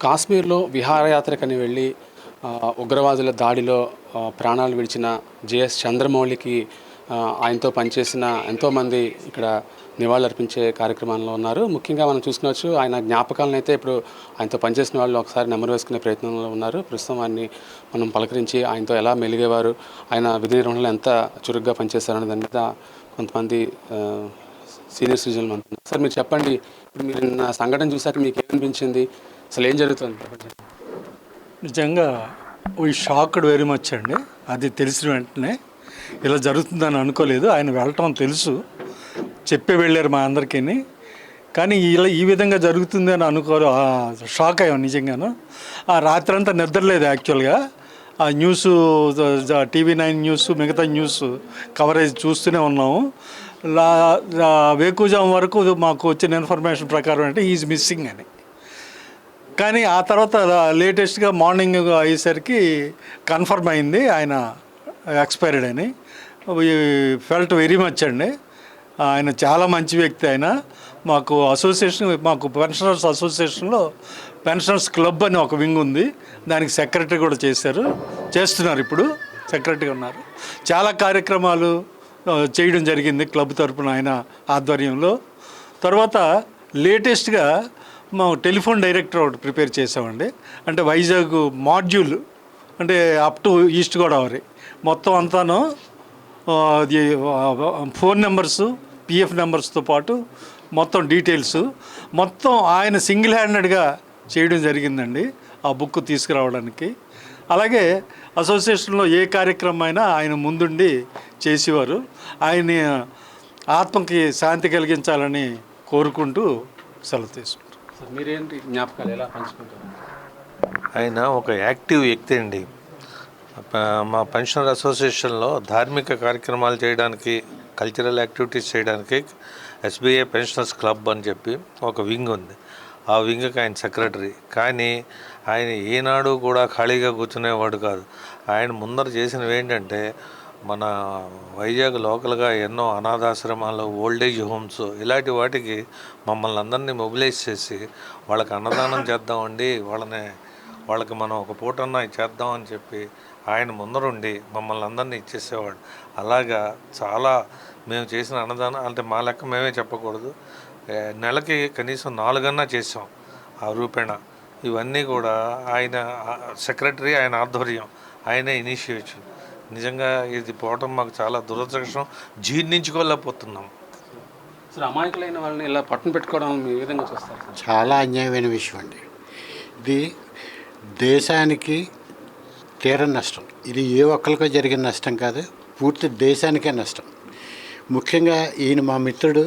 కాశ్మీర్లో విహారయాత్రకని వెళ్ళి ఉగ్రవాదుల దాడిలో ప్రాణాలు విడిచిన జేఎస్ చంద్రమౌళికి ఆయనతో పనిచేసిన ఎంతోమంది ఇక్కడ నివాళులర్పించే కార్యక్రమంలో ఉన్నారు. ముఖ్యంగా మనం చూసుకోవచ్చు ఆయన జ్ఞాపకాలను అయితే ఇప్పుడు ఆయనతో పనిచేసిన వాళ్ళు ఒకసారి నెమరు వేసుకునే ప్రయత్నంలో ఉన్నారు. ప్రస్తుతం ఆయన్ని మనం పలకరించి ఆయనతో ఎలా మెలిగేవారు, ఆయన విధి నిర్వహణలో ఎంత చురుగ్గా పనిచేశారనే దాని మీద కొంతమంది సీనియర్ సిటిజన్లు అంటున్నారు. సార్ మీరు చెప్పండి, ఇప్పుడు మీరు నా సంఘటన చూశాక మీకు ఏమనిపించింది, అసలు ఏం జరుగుతుంది? నిజంగా ఈ షాక్డ్ వెరీ మచ్ అండి. అది తెలిసిన వెంటనే ఇలా జరుగుతుందని అనుకోలేదు. ఆయన వెళ్ళటం తెలుసు, చెప్పే వెళ్ళారు మా అందరికీ. కానీ ఇలా ఈ విధంగా జరుగుతుంది అని షాక్ అయ్యాం నిజంగాను. ఆ రాత్రి అంతా నిద్రలేదు యాక్చువల్గా. ఆ న్యూస్, TV9 న్యూస్, మిగతా న్యూస్ కవరేజ్ చూస్తూనే ఉన్నాము. వేకుజాం వరకు మాకు వచ్చిన ఇన్ఫర్మేషన్ ప్రకారం అంటే ఈజ్ మిస్సింగ్ అని. కానీ ఆ తర్వాత లేటెస్ట్గా మార్నింగ్ అయ్యేసరికి కన్ఫర్మ్ అయింది ఆయన ఎక్స్పైర్డ్ అని. ఫెల్ట్ వెరీ మచ్ అండి. ఆయన చాలా మంచి వ్యక్తి. ఆయన మాకు పెన్షనర్స్ అసోసియేషన్లో పెన్షనర్స్ క్లబ్ అని ఒక వింగ్ ఉంది, దానికి సెక్రటరీ కూడా చేస్తున్నారు. ఇప్పుడు సెక్రటరీగా ఉన్నారు. చాలా కార్యక్రమాలు చేయడం జరిగింది క్లబ్ తరపున ఆయన ఆధ్వర్యంలో. తర్వాత లేటెస్ట్గా మా టెలిఫోన్ డైరెక్టర్ ఒకటి ప్రిపేర్ చేసామండి. అంటే వైజాగ్ మాడ్యూల్, అంటే అప్ టు ఈస్ట్ గోదావరి మొత్తం అంతాను ఫోన్ నెంబర్సు, PF నెంబర్స్తో పాటు మొత్తం డీటెయిల్స్ మొత్తం ఆయన సింగిల్ హ్యాండెడ్గా చేయడం జరిగిందండి ఆ బుక్ తీసుకురావడానికి. అలాగే అసోసియేషన్లో ఏ కార్యక్రమం అయినా ఆయన ముందుండి చేసేవారు. ఆయన ఆత్మకి శాంతి కలిగించాలని కోరుకుంటూ సెలవు తీసుకుంటారు. మీరేంటి జ్ఞాపకాలు ఎలా పంచుకుంటారు? ఆయన ఒక యాక్టివ్ వ్యక్తి అండి. మా పెన్షనర్ అసోసియేషన్లో ధార్మిక కార్యక్రమాలు చేయడానికి, కల్చరల్ యాక్టివిటీస్ చేయడానికి SBI పెన్షనర్స్ క్లబ్ అని చెప్పి ఒక వింగ్ ఉంది. ఆ వింగ్కి ఆయన సెక్రటరీ. కానీ ఆయన ఏనాడు కూడా ఖాళీగా కూర్చునేవాడు కాదు. ఆయన ముందర చేసినవి ఏంటంటే, మన వైజాగ్ లోకల్గా ఎన్నో అనాథాశ్రమాలు, ఓల్డేజ్ హోమ్స్, ఇలాంటి వాటికి మమ్మల్ని అందరినీ మొబిలైజ్ చేసి వాళ్ళకి అన్నదానం చేద్దామండి, వాళ్ళకి మనం ఒక పూటన్నా చేద్దామని చెప్పి ఆయన ముందరుండి మమ్మల్ని అందరినీ ఇచ్చేసేవాడు. అలాగా చాలా మేము చేసిన అన్నదానం అంటే మా లెక్క మేమే చెప్పకూడదు, నెలకి కనీసం 4 అన్నా చేసాం ఆ రూపేణ. ఇవన్నీ కూడా ఆయన సెక్రటరీ, ఆయన ఆధ్వర్యం, ఆయనే ఇనిషియేషన్. నిజంగా ఇది పోవటం మాకు చాలా దురదృష్టం, జీర్ణించుకోలేకపోతున్నాం. సార్, అమాయకులైన వాళ్ళని ఇలా పట్టున పెట్టుకోవడం మీ విధంగా చూస్తారు? చాలా అన్యాయమైన విషయం అండి. ఇది దేశానికి తీరని నష్టం. ఇది ఏ ఒక్కరికో జరిగిన నష్టం కాదు, పూర్తి దేశానికే నష్టం. ముఖ్యంగా ఈయన మా మిత్రుడు,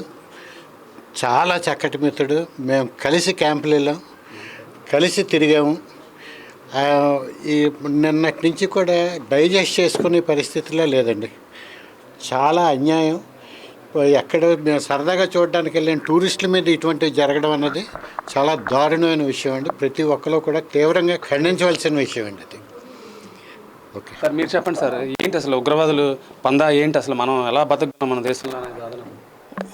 చాలా చక్కటి మిత్రుడు. మేము కలిసి క్యాంపులు వెళ్ళాం, కలిసి తిరిగాము. ఈ నిన్నటి నుంచి కూడా డైజెస్ట్ చేసుకునే పరిస్థితిలో లేదండి. చాలా అన్యాయం. ఎక్కడ మేము సరదాగా చూడడానికి వెళ్ళిన టూరిస్టుల మీద ఇటువంటివి జరగడం అన్నది చాలా దారుణమైన విషయం అండి. ప్రతి ఒక్కరు కూడా తీవ్రంగా ఖండించవలసిన విషయం అండి అది. ఓకే సార్, మీరు చెప్పండి సార్, ఏంటి అసలు ఉగ్రవాదులు పందా ఏంటి, అసలు మనం ఎలా బతుకుతున్నాం మన దేశంలో?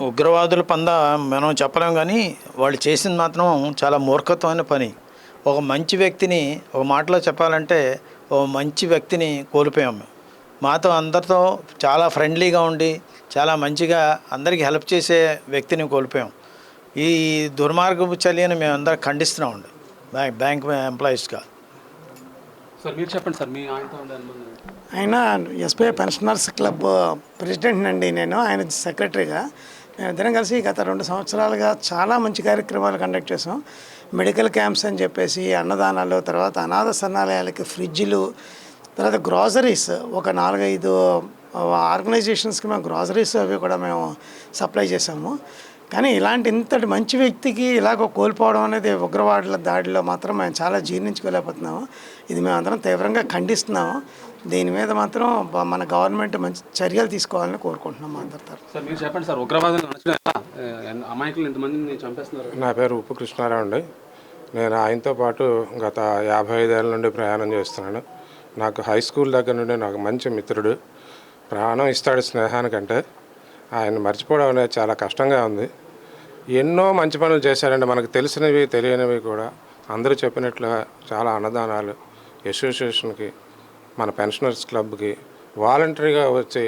ఉగ్రవాదుల పందా మనం చెప్పలేం, కానీ వాళ్ళు చేసింది మాత్రం చాలా మూర్ఖత్వమైన పని. ఒక మంచి వ్యక్తిని, ఒక మాటలో చెప్పాలంటే ఒక మంచి వ్యక్తిని కోల్పోయాం. మాతో అందరితో చాలా ఫ్రెండ్లీగా ఉండి చాలా మంచిగా అందరికీ హెల్ప్ చేసే వ్యక్తిని కోల్పోయాం. ఈ దుర్మార్గపు చర్యను మేము అందరం ఖండిస్తున్నామండి బ్యాంక్ ఎంప్లాయీస్గా. సార్ మీరు చెప్పండి సార్, మీ ఆయనతో ఉండే అనుబంధం. ఆయన SBI పెన్షనర్స్ క్లబ్ ప్రెసిడెంట్ అండి, నేను ఆయన సెక్రటరీగా. మేమిద్దరం కలిసి గత 2 సంవత్సరాలుగా చాలా మంచి కార్యక్రమాలు కండక్ట్ చేసాం. మెడికల్ క్యాంప్స్ అని చెప్పేసి, అన్నదానాలు, తర్వాత అనాథ శరణాలయాలకి ఫ్రిడ్జ్లు, తర్వాత గ్రాసరీస్, ఒక 4-5 ఆర్గనైజేషన్స్కి మేము గ్రాసరీస్ అవి కూడా మేము సప్లై చేసాము. కానీ ఇంతటి మంచి వ్యక్తికి ఇలాగ కోల్పోవడం అనేది ఉగ్రవాదుల దాడిలో మాత్రం మేము చాలా జీర్ణించుకోలేకపోతున్నాము. ఇది మేము అందరం తీవ్రంగా ఖండిస్తున్నాము. దీని మీద మాత్రం మన గవర్నమెంట్ మంచి చర్యలు తీసుకోవాలని కోరుకుంటున్నాం మా అందరి తరఫున. సార్ మీరు చెప్పండి సార్, ఉగ్రవాదులు అమాయకులు ఎంతమందిని చంపేస్తున్నారు? నా పేరు ఉప్పు కృష్ణారావు అండి. నేను ఆయనతో పాటు గత 55 ఏళ్ళ నుండి ప్రయాణం చేస్తున్నాను. నాకు హై స్కూల్ దగ్గర నుండి నాకు మంచి మిత్రుడు. ప్రాణం ఇస్తాడు స్నేహానికంటే. ఆయన మర్చిపోవడం అనేది చాలా కష్టంగా ఉంది. ఎన్నో మంచి పనులు చేశారండి, మనకు తెలిసినవి తెలియనివి కూడా. అందరూ చెప్పినట్లుగా చాలా అన్నదానాలు అసోసియేషన్కి, మన పెన్షనర్స్ క్లబ్కి వాలంటరీగా వచ్చి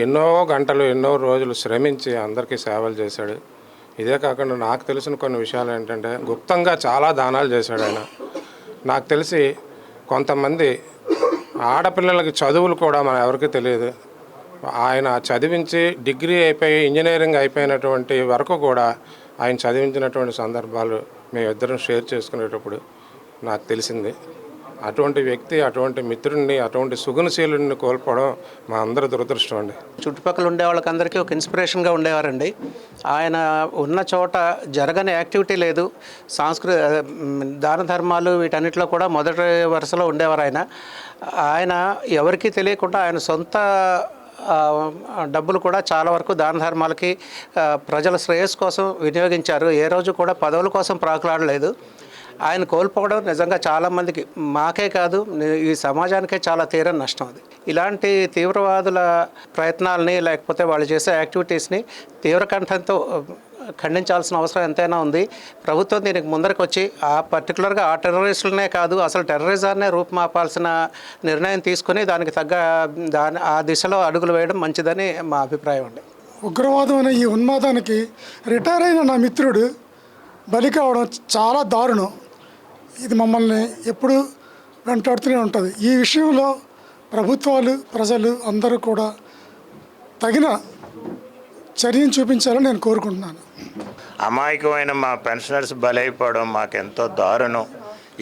ఎన్నో గంటలు ఎన్నో రోజులు శ్రమించి అందరికీ సేవలు చేశాడు. ఇదే కాకుండా నాకు తెలిసిన కొన్ని విషయాలు ఏంటంటే గుప్తంగా చాలా దానాలు చేశాడు ఆయన. నాకు తెలిసి కొంతమంది ఆడపిల్లలకి చదువులు కూడా మన ఎవరికీ తెలియదు. ఆయన చదివించి డిగ్రీ అయిపోయి ఇంజనీరింగ్ అయిపోయినటువంటి వరకు కూడా ఆయన చదివించినటువంటి సందర్భాలు మేమిద్దరం షేర్ చేసుకునేటప్పుడు నాకు తెలిసింది. అటువంటి వ్యక్తి, అటువంటి మిత్రుడిని, అటువంటి సుగుణశీలుడిని కోల్పోవడం మా అందరి దురదృష్టం అండి. చుట్టుపక్కల ఉండే వాళ్ళకందరికీ ఒక ఇన్స్పిరేషన్గా ఉండేవారండి. ఆయన ఉన్న చోట జరగని యాక్టివిటీ లేదు. దాన ధర్మాలు వీటన్నిటిలో కూడా మొదటి వరుసలో ఉండేవారు ఆయన ఎవరికీ తెలియకుండా ఆయన సొంత డబ్బులు కూడా చాలా వరకు దాన ధర్మాలకి, ప్రజల శ్రేయస్సు కోసం వినియోగించారు. ఏ రోజు కూడా పదవుల కోసం ప్రాకులాడలేదు. ఆయన కోల్పోవడం నిజంగా చాలామందికి, మాకే కాదు ఈ సమాజానికే చాలా తీరని నష్టం. అది ఇలాంటి తీవ్రవాదుల ప్రయత్నాలని లేకపోతే వాళ్ళు చేసే యాక్టివిటీస్ని తీవ్ర కంఠంతో ఖండించాల్సిన అవసరం ఎంతైనా ఉంది. ప్రభుత్వం దీనికి ముందరకు వచ్చి పర్టికులర్గా ఆ టెర్రరిస్టులనే కాదు, అసలు టెర్రరిజాన్నే రూపుమాపాల్సిన నిర్ణయం తీసుకుని దానికి తగ్గ ఆ దిశలో అడుగులు వేయడం మంచిదని మా అభిప్రాయం అండి. ఉగ్రవాదం అనే ఈ ఉన్మాదానికి రిటైర్ అయిన నా మిత్రుడు బలి కావడం చాలా దారుణం. ఇది మమ్మల్ని ఎప్పుడు వెంటాడుతూనే ఉంటుంది. ఈ విషయంలో ప్రభుత్వాలు, ప్రజలు అందరూ కూడా తగిన చర్యను చూపించాలని నేను కోరుకుంటున్నాను. అమాయకమైన మా పెన్షనర్స్ బలైపోవడం మాకెంతో దారుణం.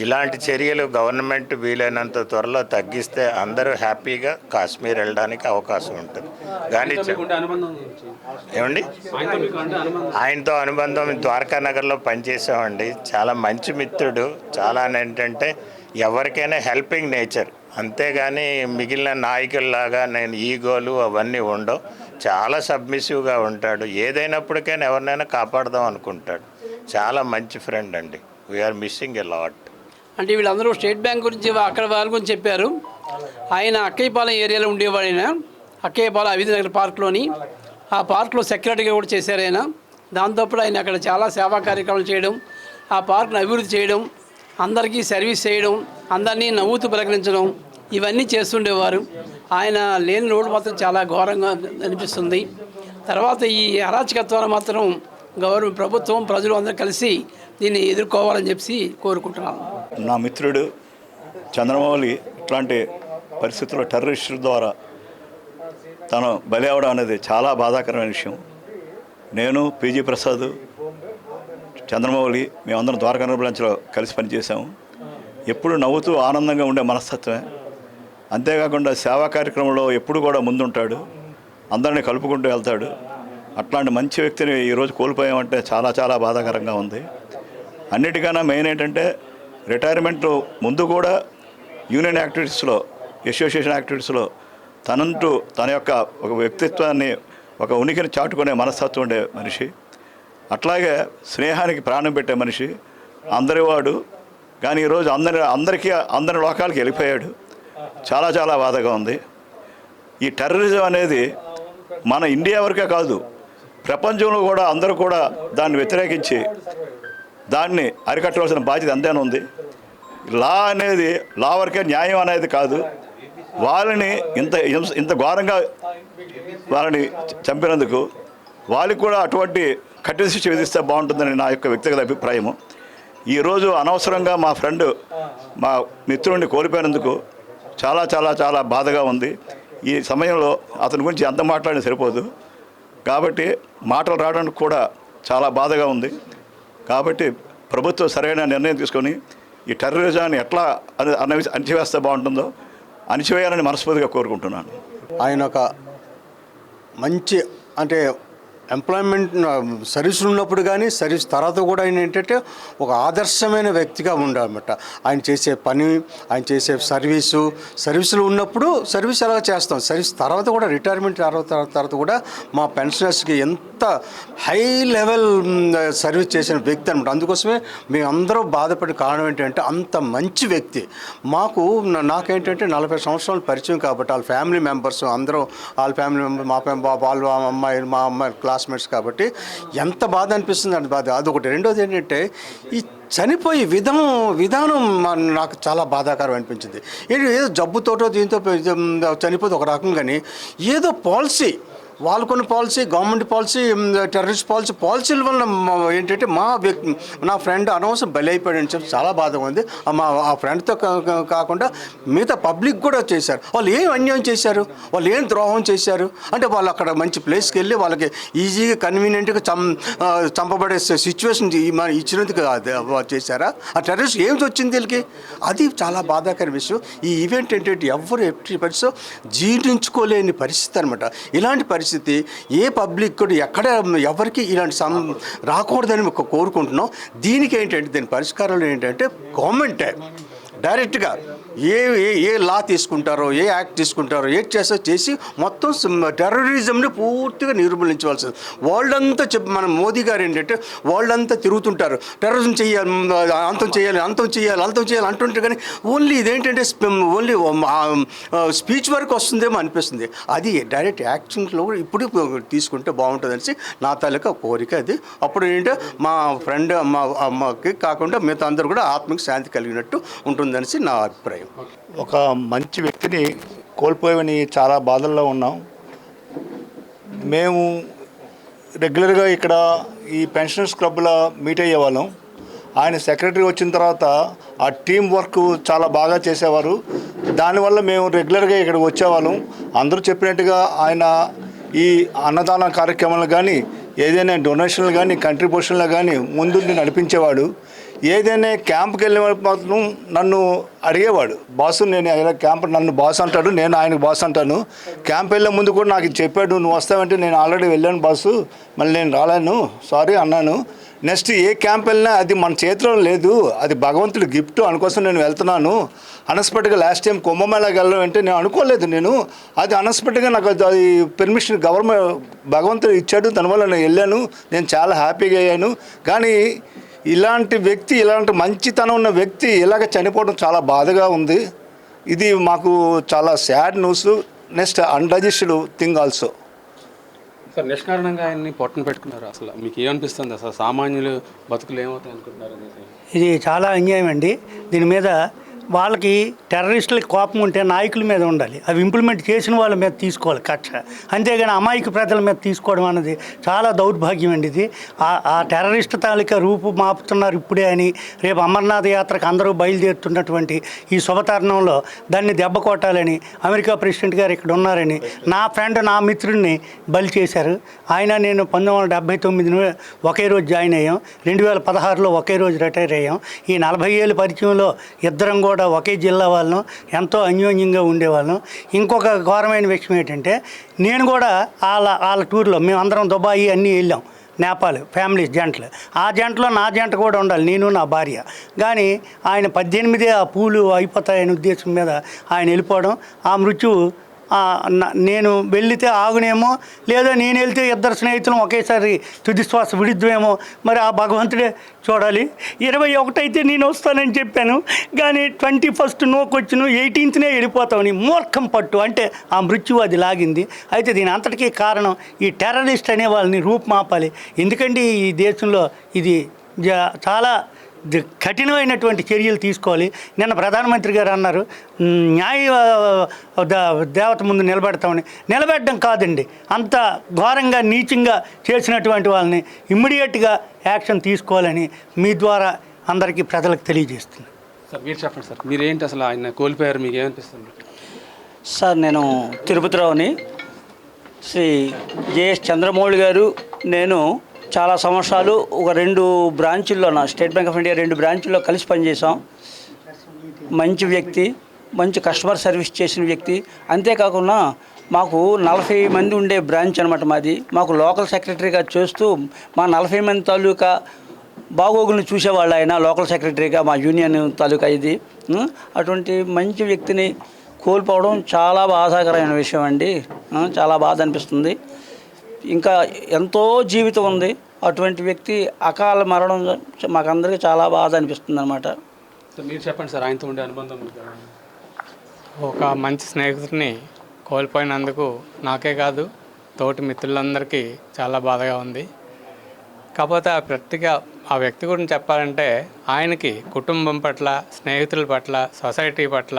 ఇలాంటి చర్యలు గవర్నమెంట్ వీలైనంత త్వరలో తగ్గిస్తే అందరూ హ్యాపీగా కాశ్మీర్ వెళ్ళడానికి అవకాశం ఉంటుంది. కానీ ఏమండి, ఆయనతో అనుబంధం ద్వారకా నగర్లో పనిచేసామండి. చాలా మంచి మిత్రుడు. చాలా ఏంటంటే ఎవరికైనా హెల్పింగ్ నేచర్, అంతేగాని మిగిలిన నాయకుల్లాగా నేను ఈగోలు అవన్నీ ఉండవు. చాలా సబ్మిసివ్గా ఉంటాడు. ఏదైనప్పటికైనా ఎవరినైనా కాపాడదాం అనుకుంటాడు. చాలా మంచి ఫ్రెండ్ అండి. We're missing a lot. అంటే వీళ్ళందరూ స్టేట్ బ్యాంక్ గురించి అక్కడ వాళ్ళ గురించి చెప్పారు. ఆయన అక్కయ్యపాలెం ఏరియాలో ఉండేవాడు. ఆయన అక్కయ్యపాలెం అవిధి నగర్ పార్క్లోని, ఆ పార్క్లో సెక్రటరీగా కూడా చేశారు ఆయన. దాంతోపాటు ఆయన అక్కడ చాలా సేవా కార్యక్రమాలు చేయడం, ఆ పార్క్ను అభివృద్ధి చేయడం, అందరికీ సర్వీస్ చేయడం, అందరినీ నవ్వుతూ పలకరించడం, ఇవన్నీ చేస్తుండేవారు. ఆయన లేని రోడ్డు మాత్రం చాలా ఘోరంగా అనిపిస్తుంది. తర్వాత ఈ అరాచకత్వాన్ని మాత్రం ప్రభుత్వం, ప్రజలు అందరూ కలిసి దీన్ని ఎదుర్కోవాలని చెప్పి కోరుకుంటున్నాను. నా మిత్రుడు చంద్రమౌళి ఇట్లాంటి పరిస్థితుల్లో టెర్రరిస్టుల ద్వారా తను బలి అవడం అనేది చాలా బాధాకరమైన విషయం. నేను, పీజీ ప్రసాద్, చంద్రమౌళి మేమందరం ద్వారకా బ్రాంచ్లో కలిసి పనిచేసాము. ఎప్పుడు నవ్వుతూ ఆనందంగా ఉండే మనస్తత్వమే. అంతేకాకుండా సేవా కార్యక్రమంలో ఎప్పుడు కూడా ముందుంటాడు, అందరినీ కలుపుకుంటూ వెళ్తాడు. అట్లాంటి మంచి వ్యక్తిని ఈరోజు కోల్పోయామంటే చాలా చాలా బాధాకరంగా ఉంది. అన్నిటికన్నా మెయిన్ ఏంటంటే రిటైర్మెంట్ ముందు కూడా యూనియన్ యాక్టివిటీస్లో, అసోసియేషన్ యాక్టివిటీస్లో తనంటూ తన యొక్క ఒక వ్యక్తిత్వాన్ని, ఒక ఉనికిని చాటుకునే మనస్తత్వం ఉండే మనిషి. అట్లాగే స్నేహానికి ప్రాణం పెట్టే మనిషి, అందరివాడు. కానీ ఈరోజు అందరి లోకాలకి వెళ్ళిపోయాడు. చాలా చాలా బాధగా ఉంది. ఈ టెర్రరిజం అనేది మన ఇండియా వరకే కాదు, ప్రపంచంలో కూడా అందరూ కూడా దాన్ని వ్యతిరేకించి దాన్ని అరికట్టవలసిన బాధ్యత ఎంతైనా ఉంది. లా వరకే న్యాయం అనేది కాదు. వాళ్ళని ఇంత ఘోరంగా వాళ్ళని చంపినందుకు వాళ్ళకి కూడా అటువంటి కఠిన శిక్ష విధిస్తే బాగుంటుందని నా యొక్క వ్యక్తిగత అభిప్రాయము. ఈరోజు అనవసరంగా మా ఫ్రెండ్, మా మిత్రుడిని కోల్పోయినందుకు చాలా చాలా చాలా బాధగా ఉంది. ఈ సమయంలో అతని గురించి ఎంత మాట్లాడినా సరిపోదు. కాబట్టి మాటలు రావడానికి కూడా చాలా బాధగా ఉంది. కాబట్టి ప్రభుత్వం సరైన నిర్ణయం తీసుకొని ఈ టెర్రరిజాన్ని ఎట్లా అణచివేస్తే బాగుంటుందో అణచివేయాలని మనస్ఫూర్తిగా కోరుకుంటున్నాను. ఆయన ఒక మంచి అంటే ఎంప్లాయ్మెంట్ సర్వీసులు ఉన్నప్పుడు కానీ సర్వీస్ తర్వాత కూడా ఆయన ఏంటంటే ఒక ఆదర్శమైన వ్యక్తిగా ఉండాలన్నమాట. ఆయన చేసే పని, ఆయన చేసే సర్వీసులు ఉన్నప్పుడు సర్వీస్ ఎలా చేస్తాం, సర్వీస్ తర్వాత కూడా రిటైర్మెంట్ తర్వాత కూడా మా పెన్షనర్స్కి ఎంత అంత హై లెవెల్ సర్వీస్ చేసిన వ్యక్తి అనమాట. అందుకోసమే మేము అందరూ బాధపడే కారణం ఏంటంటే అంత మంచి వ్యక్తి. నాకేంటంటే 40 సంవత్సరాల పరిచయం కాబట్టి వాళ్ళ ఫ్యామిలీ మెంబర్స్ అందరూ, వాళ్ళ ఫ్యామిలీ మెంబర్స్, వాళ్ళ అమ్మాయిలు, మా అమ్మాయి క్లాస్మేట్స్ కాబట్టి ఎంత బాధ అనిపిస్తుంది అంటే బాధ అదొకటి. రెండోది ఏంటంటే ఈ చనిపోయే విధానం నాకు చాలా బాధాకరం అనిపించింది. ఏదో జబ్బుతోటో దీంతో చనిపోతే ఒక రకం, కానీ ఏదో పాలసీ, వాళ్ళకున్న పాలసీ, గవర్నమెంట్ పాలసీ, టెర్రరిస్ట్ పాలసీల వల్ల ఏంటంటే నా ఫ్రెండ్ అనవసరం బలి అయిపోయాడని చెప్పి చాలా బాధగా ఉంది. ఆ ఫ్రెండ్తో కాకుండా మిగతా పబ్లిక్ కూడా చేశారు. వాళ్ళు ఏం అన్యాయం చేశారు, వాళ్ళు ఏం ద్రోహం చేశారు అంటే వాళ్ళు అక్కడ మంచి ప్లేస్కి వెళ్ళి వాళ్ళకి ఈజీగా కన్వీనియంట్గా చంపబడే సిచ్యువేషన్ ఇచ్చినందుకు చేశారా? ఆ టెర్రరిస్ట్ ఏం వచ్చింది వీళ్ళకి? అది చాలా బాధాకర విషయం. ఈ ఈవెంట్ ఏంటంటే ఎవరు ఎట్టి పరిస్థితి జీర్ణించుకోలేని పరిస్థితి అనమాట. ఇలాంటి పరిస్థితి ఏ పబ్లిక్ కూడా ఎక్కడ ఎవరికి ఇలాంటి రాకూడదని కోరుకుంటున్నాం. దీనికి ఏంటంటే దీని పరిష్కారాలు ఏంటంటే గవర్నమెంటే డైరెక్ట్గా ఏ లా తీసుకుంటారో, ఏ యాక్ట్ తీసుకుంటారో, ఏ చేసి మొత్తం టెర్రరిజంని పూర్తిగా నిర్మూలించవలసింది. వరల్డ్ అంతా మన మోదీ గారు ఏంటంటే వరల్డ్ అంతా తిరుగుతుంటారు, టెర్రరిజం చేయాలి, అంతం చేయాలి అంటుంటారు. కానీ ఓన్లీ ఇదేంటంటే ఓన్లీ స్పీచ్ వరకు వస్తుందేమో అనిపిస్తుంది. అది డైరెక్ట్ యాక్షన్స్లో కూడా ఇప్పుడు తీసుకుంటే బాగుంటుందనేసి నా తాలూకా కోరిక. అది అప్పుడు ఏంటంటే మా ఫ్రెండ్ అమ్మకి కాకుండా మిగతా అందరూ కూడా ఆత్మకి శాంతి కలిగినట్టు ఉంటుందనేసి నా అభిప్రాయం. ఒక మంచి వ్యక్తిని కోల్పోయామని చాలా బాధల్లో ఉన్నాం. మేము రెగ్యులర్గా ఇక్కడ ఈ పెన్షనర్స్ క్లబ్లో మీట్ అయ్యేవాళ్ళం. ఆయన సెక్రటరీ వచ్చిన తర్వాత ఆ టీం వర్క్ చాలా బాగా చేసేవారు. దానివల్ల మేము రెగ్యులర్గా ఇక్కడికి వచ్చేవాళ్ళం. అందరూ చెప్పినట్టుగా ఆయన ఈ అన్నదాన కార్యక్రమాలు కానీ, ఏదైనా డొనేషన్లు కానీ, కంట్రిబ్యూషన్లు కానీ ముందుండి నడిపించేవాడు. ఏదైనా క్యాంప్కి వెళ్ళే మాత్రం నన్ను అడిగేవాడు, బాసు నేను క్యాంప్, నన్ను బాస్ అంటాడు, నేను ఆయనకు బాస్ అంటాను. క్యాంప్ వెళ్ళే ముందు కూడా నాకు చెప్పాడు, నువ్వు వస్తావంటే నేను ఆల్రెడీ వెళ్ళాను బాసు, మళ్ళీ నేను రాలేను, సారీ అన్నాను. నెక్స్ట్ ఏ క్యాంప్ వెళ్ళినా అది మన చేతిలో లేదు, అది భగవంతుడి గిఫ్ట్, అందుకోసం నేను వెళ్తున్నాను. అన్ఎక్స్పెక్ట్గా లాస్ట్ టైం కుంభమేళాకి వెళ్ళడం అంటే నేను అనుకోలేదు, అది అన్ఎక్స్పెక్ట్గా నాకు అది పెర్మిషన్ గవర్నమెంట్ భగవంతుడు ఇచ్చాడు, దానివల్ల నేను వెళ్ళాను. నేను చాలా హ్యాపీగా అయ్యాను. కానీ ఇలాంటి వ్యక్తి, ఇలాంటి మంచితనం ఉన్న వ్యక్తి ఇలాగ చనిపోవడం చాలా బాధగా ఉంది. ఇది మాకు చాలా sad news. Next undigested thing also. Sir నిష్కారణంగా ఆయన్ని పొట్టన పెట్టుకున్నారు. అసలు మీకు ఏమనిపిస్తుంది? అసలు సామాన్యులు బతుకులు ఏమవుతాయి అనుకుంటున్నారు? ఇది చాలా అన్యాయం అండి. దీని మీద వాళ్ళకి టెర్రరిస్టులకి కోపం ఉంటే నాయకుల మీద ఉండాలి, అవి ఇంప్లిమెంట్ చేసిన వాళ్ళ మీద తీసుకోవాలి కక్ష. అంతేగాని అమాయక ప్రజల మీద తీసుకోవడం అన్నది చాలా దౌర్భాగ్యం అండి. ఇది ఆ టెర్రరిస్ట్ తాలూకా రూపు మాపుతున్నారు ఇప్పుడే అని, రేపు అమర్నాథ్ యాత్రకు అందరూ బయలుదేరుతున్నటువంటి ఈ శుభతరుణంలో దాన్ని దెబ్బ కొట్టాలని అమెరికా ప్రెసిడెంట్ గారు ఇక్కడ ఉన్నారని నా ఫ్రెండ్, నా మిత్రుడిని బలి చేశారు. ఆయన నేను 1979 ఒకే రోజు జాయిన్ అయ్యాం, 2016లో ఒకే రోజు రిటైర్ అయ్యాం. ఈ 40 ఏళ్ళ పరిచయంలో ఇద్దరం కూడా ఒకే జిల్లా వాళ్ళం, ఎంతో అన్యోన్యంగా ఉండేవాళ్ళం. ఇంకొక ఘోరమైన విషయం ఏంటంటే నేను కూడా వాళ్ళ టూర్లో మేమందరం దుబాయి అన్నీ వెళ్ళాం, నేపాల్ ఫ్యామిలీస్ జంటలు. ఆ జంటలో నా జంట కూడా ఉండాలి, నేను నా భార్య. కానీ ఆయన 18 ఆ పూలు అయిపోతాయనే ఉద్దేశం మీద ఆయన వెళ్ళిపోవడం, ఆ మృత్యువు నేను వెళితే ఆగునేమో, లేదా నేను వెళ్తే ఇద్దరు స్నేహితులు ఒకేసారి తుదిశ్వాస విడిద్వేమో, మరి ఆ భగవంతుడే చూడాలి. 21 అయితే నేను వస్తానని చెప్పాను, కానీ 21 నోకొచ్చును, 18నే వెళ్ళిపోతామని మూర్ఖం పట్టు అంటే ఆ మృత్యువు అది లాగింది. అయితే దీని అంతటికీ కారణం ఈ టెర్రరిస్ట్ అనే వాళ్ళని రూపుమాపాలి. ఎందుకంటే ఈ దేశంలో ఇది చాలా కఠినమైనటువంటి చర్యలు తీసుకోవాలి. నిన్న ప్రధానమంత్రి గారు అన్నారు న్యాయ దేవత ముందు నిలబెడతామని. నిలబెట్టడం కాదండి, అంత ఘోరంగా నీచంగా చేసినటువంటి వాళ్ళని ఇమ్మీడియట్గా యాక్షన్ తీసుకోవాలని మీ ద్వారా అందరికీ ప్రజలకు తెలియజేస్తుంది. సార్ మీరు చెప్పండి సార్, మీరేంటి అసలు ఆయన కోల్పోయారు, మీకు ఏమనిపిస్తుంది? సార్ నేను తిరుపతిరావుని. శ్రీ జేఎస్ చంద్రమౌళి గారు నేను చాలా సంవత్సరాలు ఒక 2 బ్రాంచుల్లో, నా స్టేట్ బ్యాంక్ ఆఫ్ ఇండియా 2 బ్రాంచుల్లో కలిసి పనిచేసాం. మంచి వ్యక్తి, మంచి కస్టమర్ సర్వీస్ చేసిన వ్యక్తి. అంతేకాకుండా మాకు 40 మంది ఉండే బ్రాంచ్ అనమాట మాది. మాకు లోకల్ సెక్రటరీగా చేస్తూ మా 40 మంది తాలూకా బాగోగులను చూసేవాళ్ళు ఆయన లోకల్ సెక్రటరీగా, మా యూనియన్ తాలూకా ఇది. అటువంటి మంచి వ్యక్తిని కోల్పోవడం చాలా బాధాకరమైన విషయం అండి. చాలా బాధ అనిపిస్తుంది. ఇంకా ఎంతో జీవితం ఉంది. అటువంటి వ్యక్తి అకాల మరణం మాకందరికీ చాలా బాధ అనిపిస్తుంది అనమాట. సార్ మీరు చెప్పండి సార్, ఆయనతో ఉండే అనుబంధం. ఒక మంచి స్నేహితుడిని కోల్పోయినందుకు నాకే కాదు తోటి మిత్రులందరికీ చాలా బాధగా ఉంది. కాకపోతే ఆ వ్యక్తి గురించి చెప్పాలంటే ఆయనకి కుటుంబం పట్ల, స్నేహితుల పట్ల, సొసైటీ పట్ల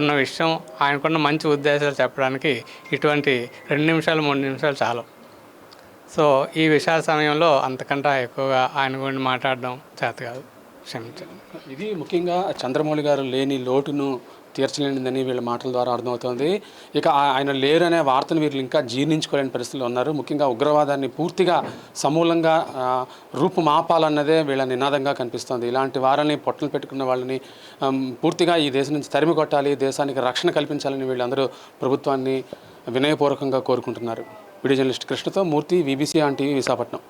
ఉన్న విషయం, ఆయనకున్న మంచి ఉద్దేశాలు చెప్పడానికి ఇటువంటి 2 నిమిషాలు 3 నిమిషాలు చాలు. సో ఈ విషాద సమయంలో అంతకంటే ఎక్కువగా ఆయన గురించి మాట్లాడడం చేత కాదు, క్షమించండి. ఇది ముఖ్యంగా చంద్రమౌళి గారు లేని లోటును తీర్చలేనిదని వీళ్ళ మాటల ద్వారా అర్థమవుతుంది. ఇక ఆయన లేరు అనే వార్తను వీళ్ళు ఇంకా జీర్ణించుకోలేని పరిస్థితుల్లో ఉన్నారు. ముఖ్యంగా ఉగ్రవాదాన్ని పూర్తిగా సమూలంగా రూపుమాపాలన్నదే వీళ్ళ నినాదంగా కనిపిస్తుంది. ఇలాంటి వారిని పొట్టలు పెట్టుకున్న వాళ్ళని పూర్తిగా ఈ దేశం నుంచి తరిమి కొట్టాలి, దేశానికి రక్షణ కల్పించాలని వీళ్ళందరూ ప్రభుత్వాన్ని వినయపూర్వకంగా కోరుకుంటున్నారు. వీడియో జర్నలిస్ట్ కృష్ణతో Murthy, VBC on TV, Visakhapatnam.